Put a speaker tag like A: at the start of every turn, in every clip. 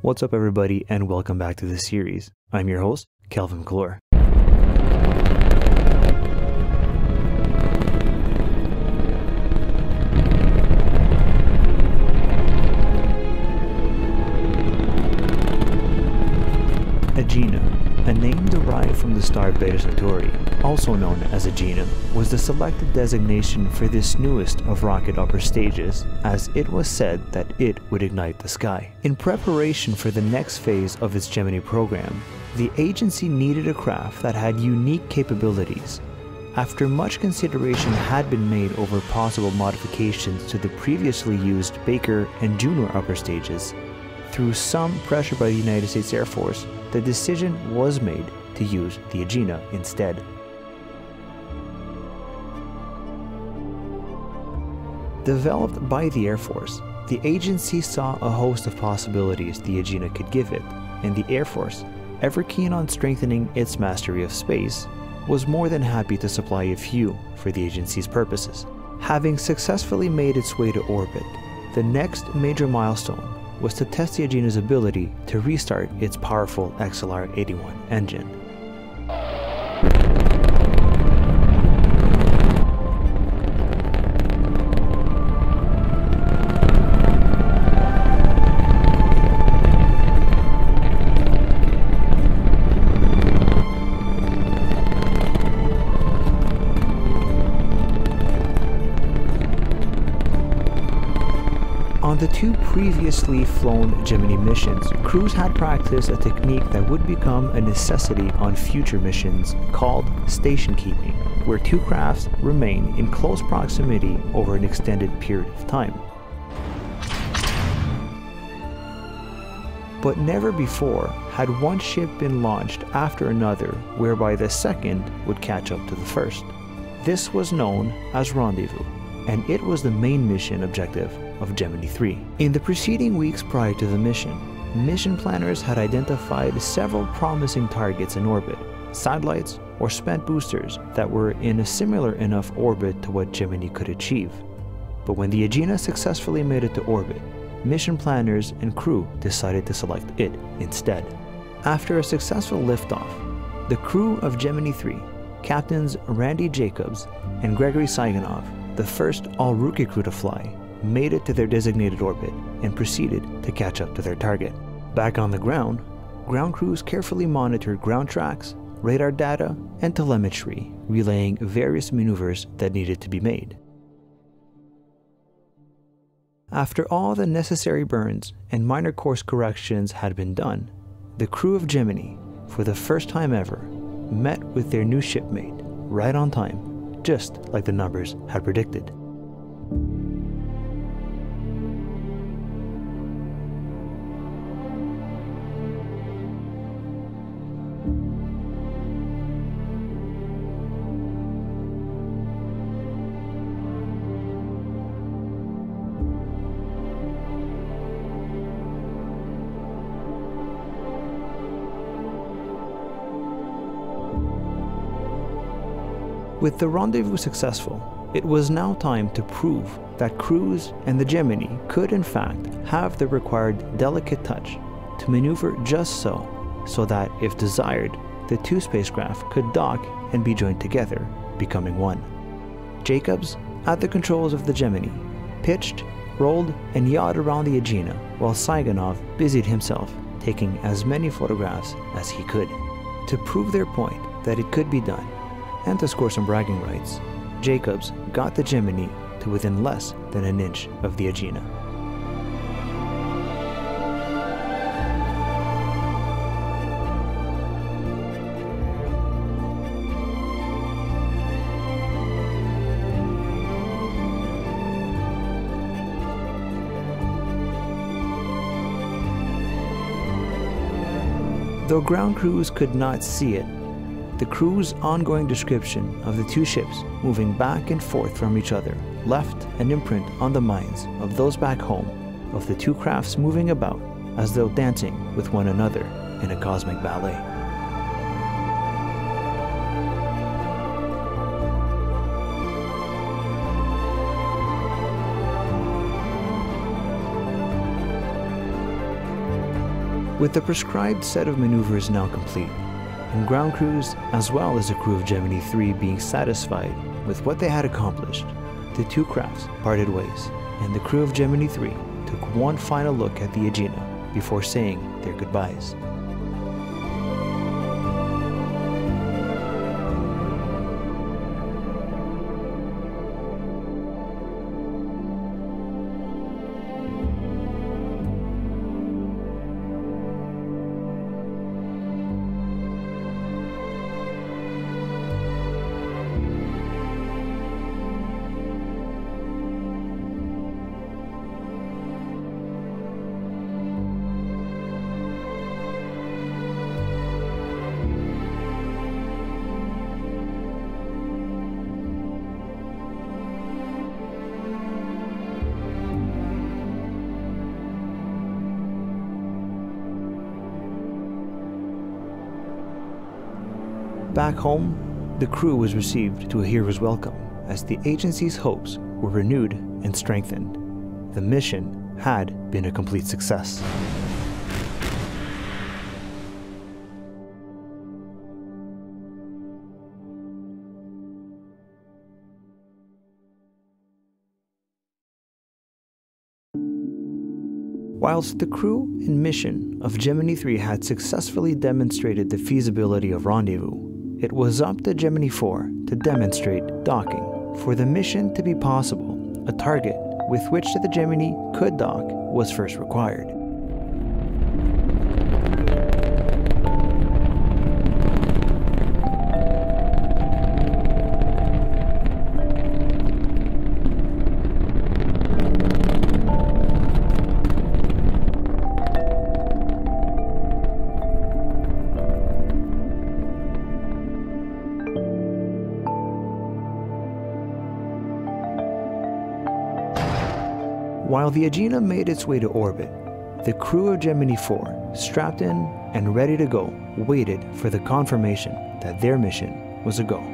A: What's up everybody and welcome back to the series. I'm your host, Maclure. Agena, a name derived from the star Beta Centauri, also known as Agena, was the selected designation for this newest of rocket upper stages, as it was said that it would ignite the sky. In preparation for the next phase of its Gemini program, the agency needed a craft that had unique capabilities. After much consideration had been made over possible modifications to the previously used Baker and Juno upper stages, through some pressure by the United States Air Force, the decision was made to use the Agena instead. Developed by the Air Force, the agency saw a host of possibilities the Agena could give it, and the Air Force, ever keen on strengthening its mastery of space, was more than happy to supply a few for the agency's purposes. Having successfully made its way to orbit, the next major milestone was to test the Agena's ability to restart its powerful XLR-81 engine. On the two previously flown Gemini missions, crews had practiced a technique that would become a necessity on future missions called station keeping, where two crafts remain in close proximity over an extended period of time. But never before had one ship been launched after another whereby the second would catch up to the first. This was known as Rendez-Vous, and it was the main mission objective of Gemini 3. In the preceding weeks prior to the mission planners had identified several promising targets in orbit, satellites or spent boosters that were in a similar enough orbit to what Gemini could achieve. But when the Agena successfully made it to orbit, mission planners and crew decided to select it instead. After a successful liftoff, the crew of Gemini 3, Captains Randy Jacobs and Gregory Tsyganov, the first all-rookie crew to fly, made it to their designated orbit and proceeded to catch up to their target. Back on the ground crews carefully monitored ground tracks, radar data, and telemetry, relaying various maneuvers that needed to be made. After all the necessary burns and minor course corrections had been done, the crew of Gemini, for the first time ever, met with their new shipmate right on time, just like the numbers had predicted. With the rendezvous successful, it was now time to prove that crews and the Gemini could in fact have the required delicate touch to maneuver just so that, if desired, the two spacecraft could dock and be joined together, becoming one. Jacobs, at the controls of the Gemini, pitched, rolled, and yawed around the Agena, while Tsyganov busied himself taking as many photographs as he could. To prove their point that it could be done, and to score some bragging rights, Jacobs got the Gemini to within less than an inch of the Agena. Though ground crews could not see it, the crew's ongoing description of the two ships moving back and forth from each other left an imprint on the minds of those back home of the two crafts moving about as though dancing with one another in a cosmic ballet. With the prescribed set of maneuvers now complete, and ground crews as well as the crew of Gemini 3 being satisfied with what they had accomplished, the two crafts parted ways, and the crew of Gemini 3 took one final look at the Agena before saying their goodbyes. Back home, the crew was received to a hero's welcome as the agency's hopes were renewed and strengthened. The mission had been a complete success. Whilst the crew and mission of Gemini 3 had successfully demonstrated the feasibility of Rendezvous, it was up to Gemini 4 to demonstrate docking. For the mission to be possible, a target with which the Gemini could dock was first required. While the Agena made its way to orbit, the crew of Gemini 4, strapped in and ready to go, waited for the confirmation that their mission was a go.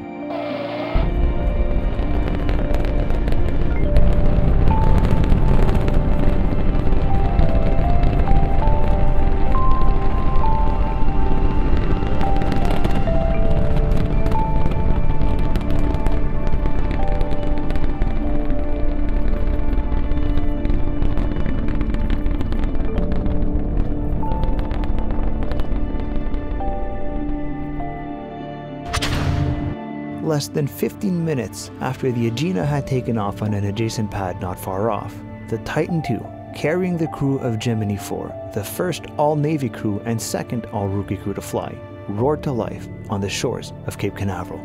A: Less than 15 minutes after the Agena had taken off on an adjacent pad not far off, the Titan II, carrying the crew of Gemini 4, the first all-Navy crew and second all-rookie crew to fly, roared to life on the shores of Cape Canaveral.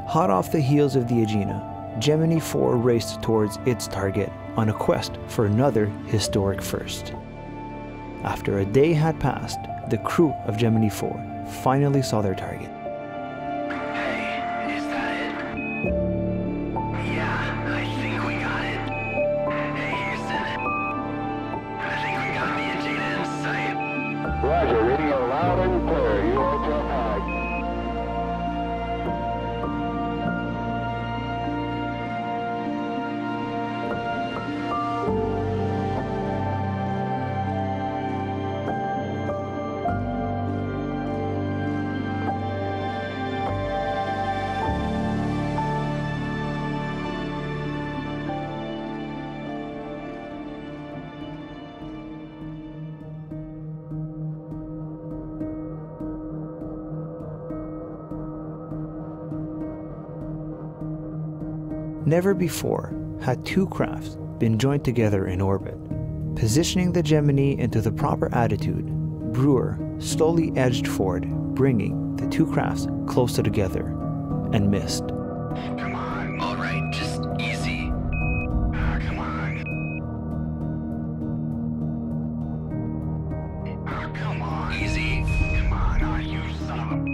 A: Hot off the heels of the Agena, Gemini 4 raced towards its target on a quest for another historic first. After a day had passed, the crew of Gemini 4 finally saw their target.
B: Roger, radio loud and clear. You are to high.
A: Never before had two crafts been joined together in orbit. Positioning the Gemini into the proper attitude, Brewer slowly edged forward, bringing the two crafts closer together, and missed.
C: Come on, all right, just easy. Come on. Come on. Easy. Come on, you son of a...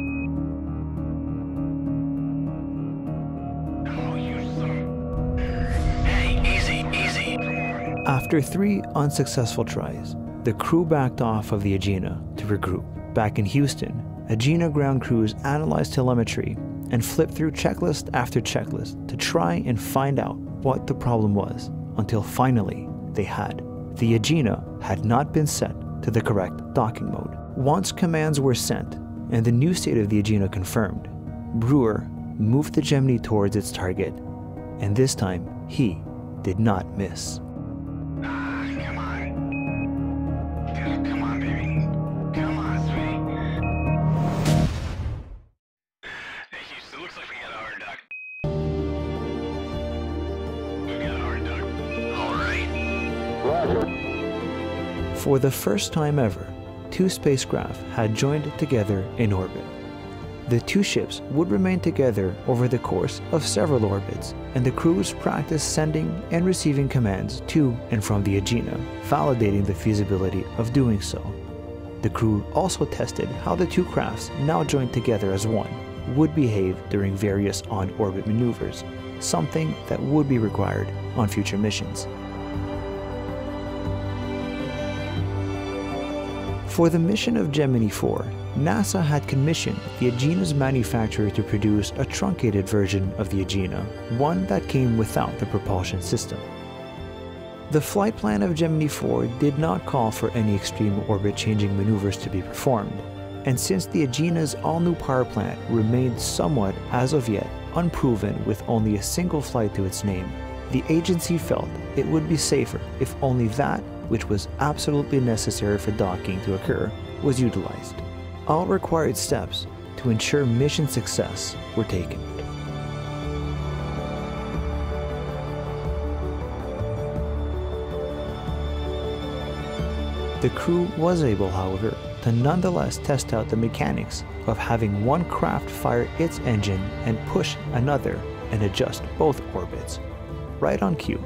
A: After 3 unsuccessful tries, the crew backed off of the Agena to regroup. Back in Houston, Agena ground crews analyzed telemetry and flipped through checklist after checklist to try and find out what the problem was, until finally they had. The Agena had not been set to the correct docking mode. Once commands were sent and the new state of the Agena confirmed, Brewer moved the Gemini towards its target, and this time he did not miss.
C: Come on. Come on, baby. Come on, sweetie. Hey, Houston, looks like we got a hard duck. We got a hard duck. All right.
B: Roger.
A: For the first time ever, two spacecraft had joined together in orbit. The two ships would remain together over the course of several orbits, and the crews practiced sending and receiving commands to and from the Agena, validating the feasibility of doing so. The crew also tested how the two crafts, now joined together as one, would behave during various on-orbit maneuvers, something that would be required on future missions. For the mission of Gemini 4, NASA had commissioned the Agena's manufacturer to produce a truncated version of the Agena, one that came without the propulsion system. The flight plan of Gemini 4 did not call for any extreme orbit-changing maneuvers to be performed, and since the Agena's all-new power plant remained somewhat, as of yet, unproven with only a single flight to its name, the agency felt it would be safer if only that which was absolutely necessary for docking to occur was utilized. All required steps to ensure mission success were taken. The crew was able, however, to nonetheless test out the mechanics of having one craft fire its engine and push another and adjust both orbits. Right on cue,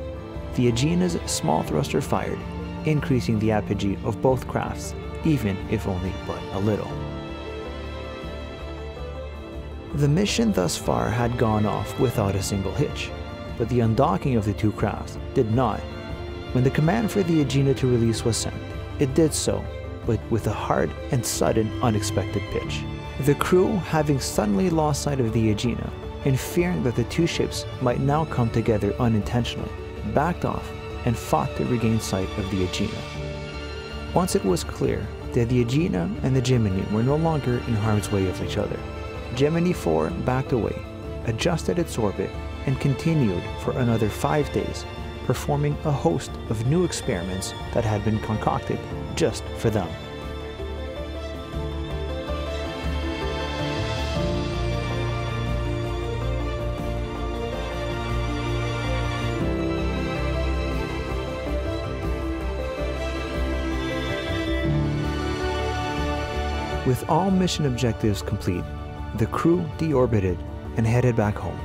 A: the Agena's small thruster fired, increasing the apogee of both crafts, even if only but a little. The mission thus far had gone off without a single hitch, but the undocking of the two crafts did not. When the command for the Agena to release was sent, it did so, but with a hard and sudden unexpected pitch. The crew, having suddenly lost sight of the Agena, and fearing that the two ships might now come together unintentionally, backed off and fought to regain sight of the Agena. Once it was clear that the Agena and the Gemini were no longer in harm's way of each other, Gemini 4 backed away, adjusted its orbit, and continued for another 5 days, performing a host of new experiments that had been concocted just for them. With all mission objectives complete, the crew deorbited and headed back home.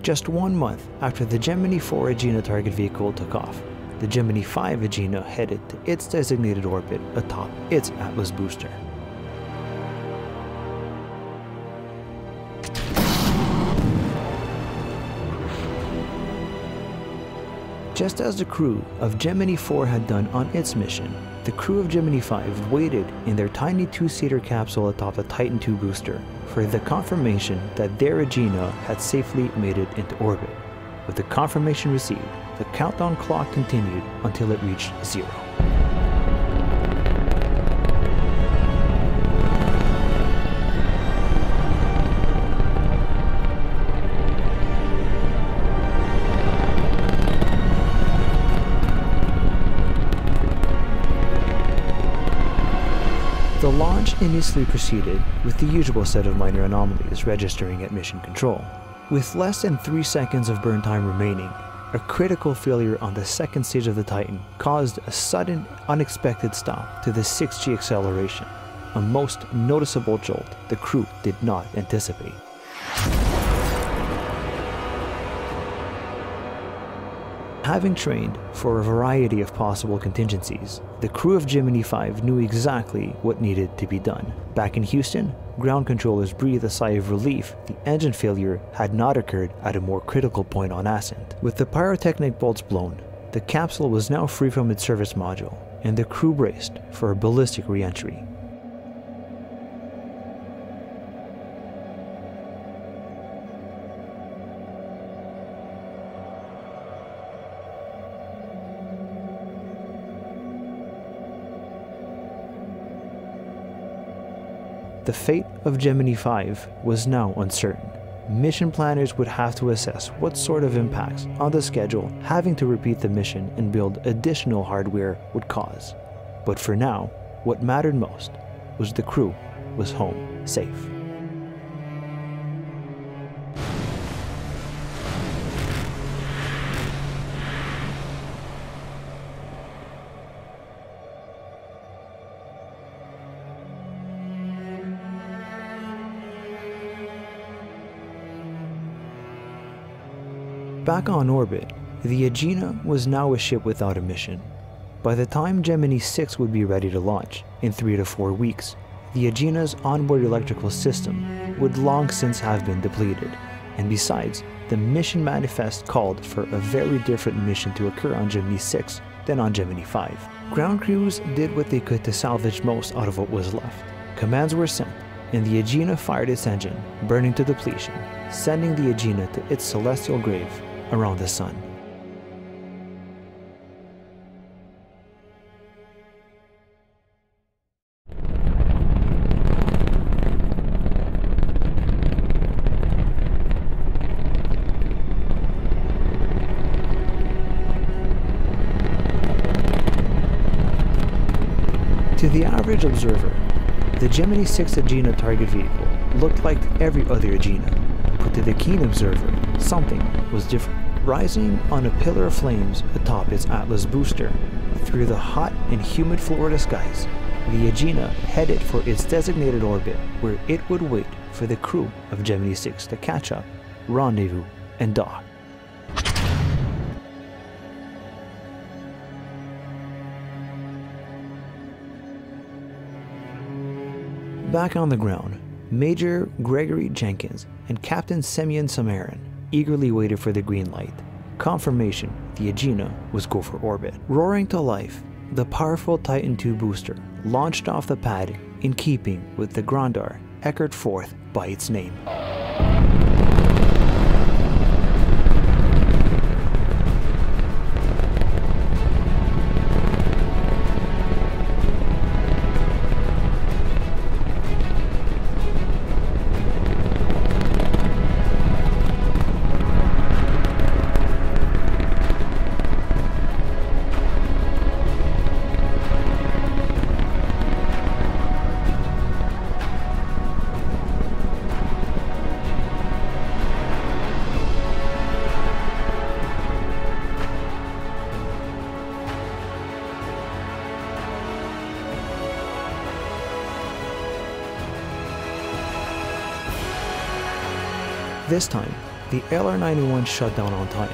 A: Just 1 month after the Gemini 4 Agena target vehicle took off, the Gemini 5 Agena headed to its designated orbit atop its Atlas booster. Just as the crew of Gemini 4 had done on its mission, the crew of Gemini 5 waited in their tiny 2-seater capsule atop the Titan II booster for the confirmation that their Agena had safely made it into orbit. With the confirmation received, the countdown clock continued until it reached 0. The launch initially proceeded with the usual set of minor anomalies registering at mission control. With less than 3 seconds of burn time remaining, a critical failure on the second stage of the Titan caused a sudden, unexpected stop to the 6G acceleration, a most noticeable jolt the crew did not anticipate. Having trained for a variety of possible contingencies, the crew of Gemini 5 knew exactly what needed to be done. Back in Houston, ground controllers breathed a sigh of relief the engine failure had not occurred at a more critical point on ascent. With the pyrotechnic bolts blown, the capsule was now free from its service module, and the crew braced for a ballistic re-entry. The fate of Gemini 5 was now uncertain. Mission planners would have to assess what sort of impacts on the schedule having to repeat the mission and build additional hardware would cause. But for now, what mattered most was the crew was home safe. Back on orbit, the Agena was now a ship without a mission. By the time Gemini 6 would be ready to launch, in 3 to 4 weeks, the Agena's onboard electrical system would long since have been depleted, and besides, the mission manifest called for a very different mission to occur on Gemini 6 than on Gemini 5. Ground crews did what they could to salvage most out of what was left. Commands were sent, and the Agena fired its engine, burning to depletion, sending the Agena to its celestial grave around the sun. To the average observer, the Gemini 6 Agena target vehicle looked like every other Agena, but to the keen observer, something was different. Rising on a pillar of flames atop its Atlas booster, through the hot and humid Florida skies, the Agena headed for its designated orbit where it would wait for the crew of Gemini 6 to catch up, rendezvous, and dock. Back on the ground, Major Gregory Jenkins and Captain Semyon Samarin eagerly waited for the green light. Confirmation the Agena was go for orbit. Roaring to life, the powerful Titan II booster launched off the pad in keeping with the Grandar Eckert IV by its name. This time, the LR-91 shut down on time,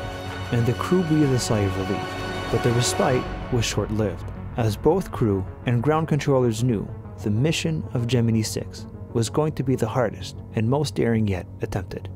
A: and the crew breathed a sigh of relief, but the respite was short-lived, as both crew and ground controllers knew the mission of Gemini 6 was going to be the hardest and most daring yet attempted.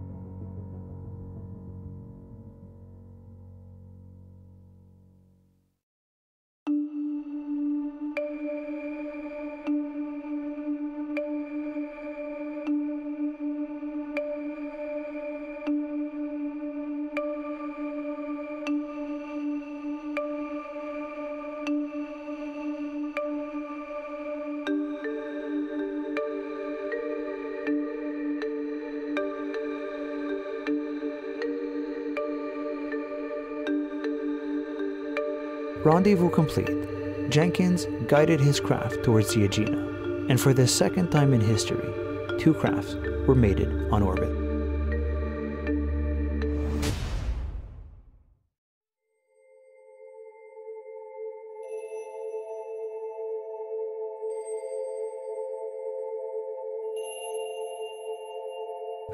A: Rendezvous complete, Jenkins guided his craft towards the Agena, and for the second time in history, 2 crafts were mated on orbit.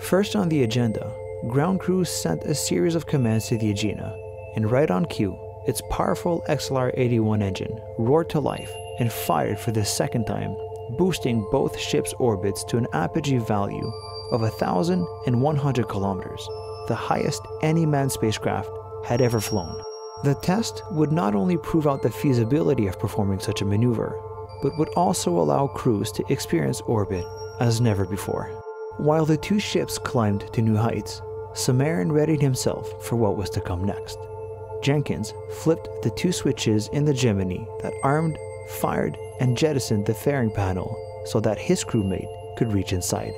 A: First on the agenda, ground crews sent a series of commands to the Agena, and right on cue, its powerful XLR-81 engine roared to life and fired for the second time, boosting both ships' orbits to an apogee value of 1,100 kilometers, the highest any manned spacecraft had ever flown. The test would not only prove out the feasibility of performing such a maneuver, but would also allow crews to experience orbit as never before. While the 2 ships climbed to new heights, Samarin readied himself for what was to come next. Jenkins flipped the 2 switches in the Gemini that armed, fired, and jettisoned the fairing panel so that his crewmate could reach inside.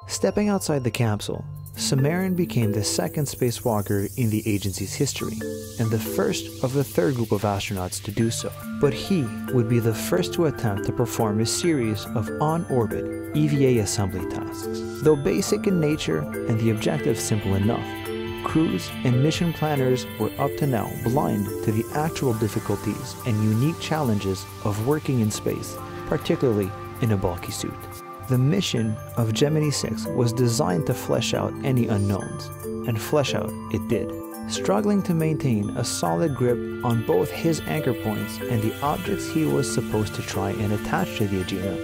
A: Stepping outside the capsule, Samarin became the second spacewalker in the agency's history, and the first of the third group of astronauts to do so. But he would be the first to attempt to perform a series of on-orbit EVA assembly tasks. Though basic in nature and the objective simple enough, crews and mission planners were up to now blind to the actual difficulties and unique challenges of working in space, particularly in a bulky suit. The mission of Gemini-6 was designed to flesh out any unknowns, and flesh out it did. Struggling to maintain a solid grip on both his anchor points and the objects he was supposed to try and attach to the Agena,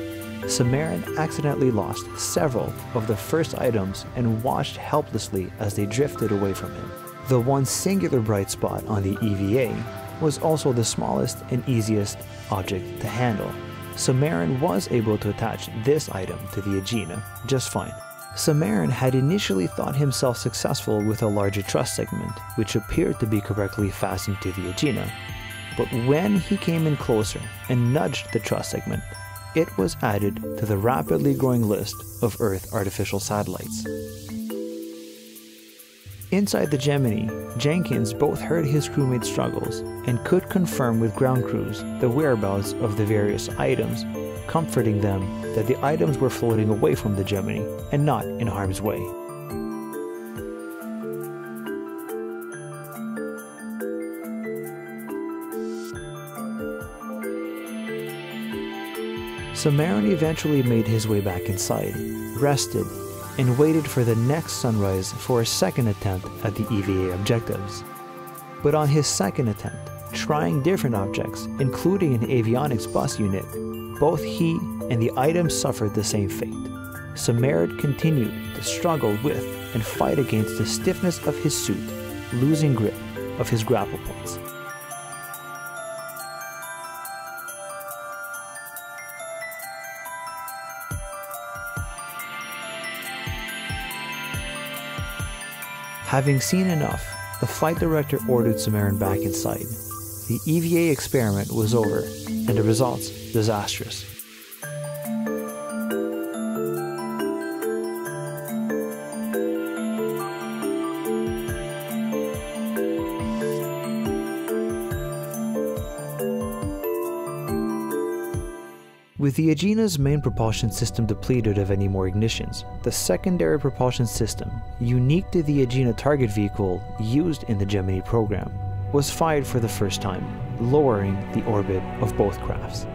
A: Samarin accidentally lost several of the first items and watched helplessly as they drifted away from him. The one singular bright spot on the EVA was also the smallest and easiest object to handle. Samarin was able to attach this item to the Agena just fine. Samarin had initially thought himself successful with a larger truss segment, which appeared to be correctly fastened to the Agena, but when he came in closer and nudged the truss segment, it was added to the rapidly growing list of Earth artificial satellites. Inside the Gemini, Jenkins both heard his crewmates' struggles and could confirm with ground crews the whereabouts of the various items, comforting them that the items were floating away from the Gemini and not in harm's way. Samarin eventually made his way back inside, rested, and waited for the next sunrise for a second attempt at the EVA objectives. But on his second attempt, trying different objects, including an avionics bus unit, both he and the items suffered the same fate. Samarin continued to struggle with and fight against the stiffness of his suit, losing grip of his grapple points. Having seen enough, the flight director ordered Samarin back inside. The EVA experiment was over, and the results disastrous. With the Agena's main propulsion system depleted of any more ignitions, the secondary propulsion system, unique to the Agena target vehicle used in the Gemini program, was fired for the first time, lowering the orbit of both crafts.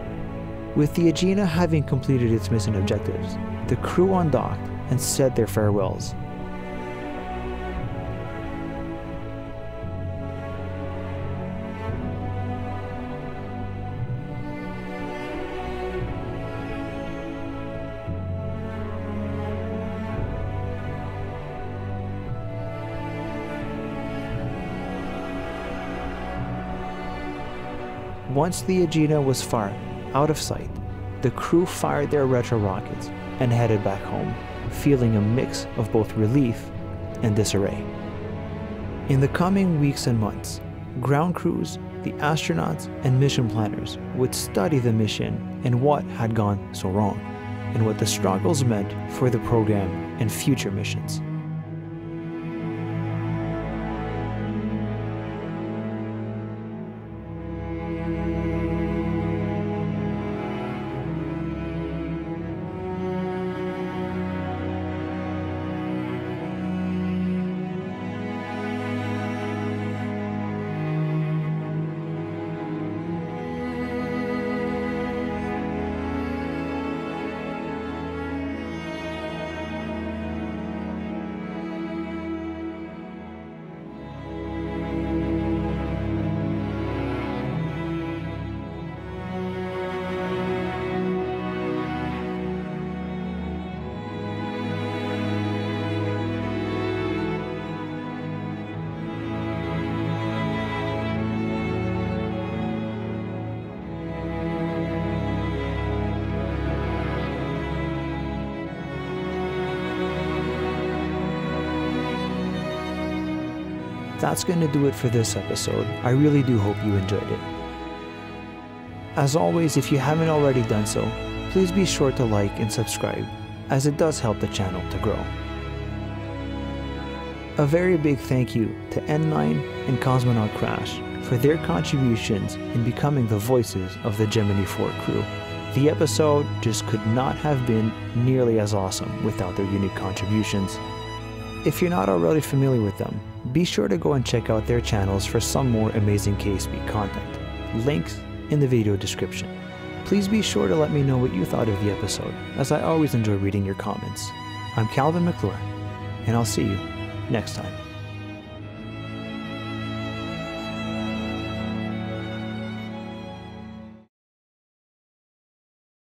A: With the Agena having completed its mission objectives, the crew undocked and said their farewells. Once the Agena was far out of sight, the crew fired their retro rockets and headed back home, feeling a mix of both relief and disarray. In the coming weeks and months, ground crews, the astronauts, and mission planners would study the mission and what had gone so wrong, and what the struggles meant for the program and future missions. that's going to do it for this episode. I really do hope you enjoyed it. As always, if you haven't already done so, please be sure to like and subscribe, as it does help the channel to grow. A very big thank you to N9 and Cosmonaut Crash for their contributions in becoming the voices of the Gemini 4 crew. The episode just could not have been nearly as awesome without their unique contributions. If you're not already familiar with them, be sure to go and check out their channels for some more amazing KSP content. Links in the video description. Please be sure to let me know what you thought of the episode, as I always enjoy reading your comments. I'm Calvin Maclure, and I'll see you next time.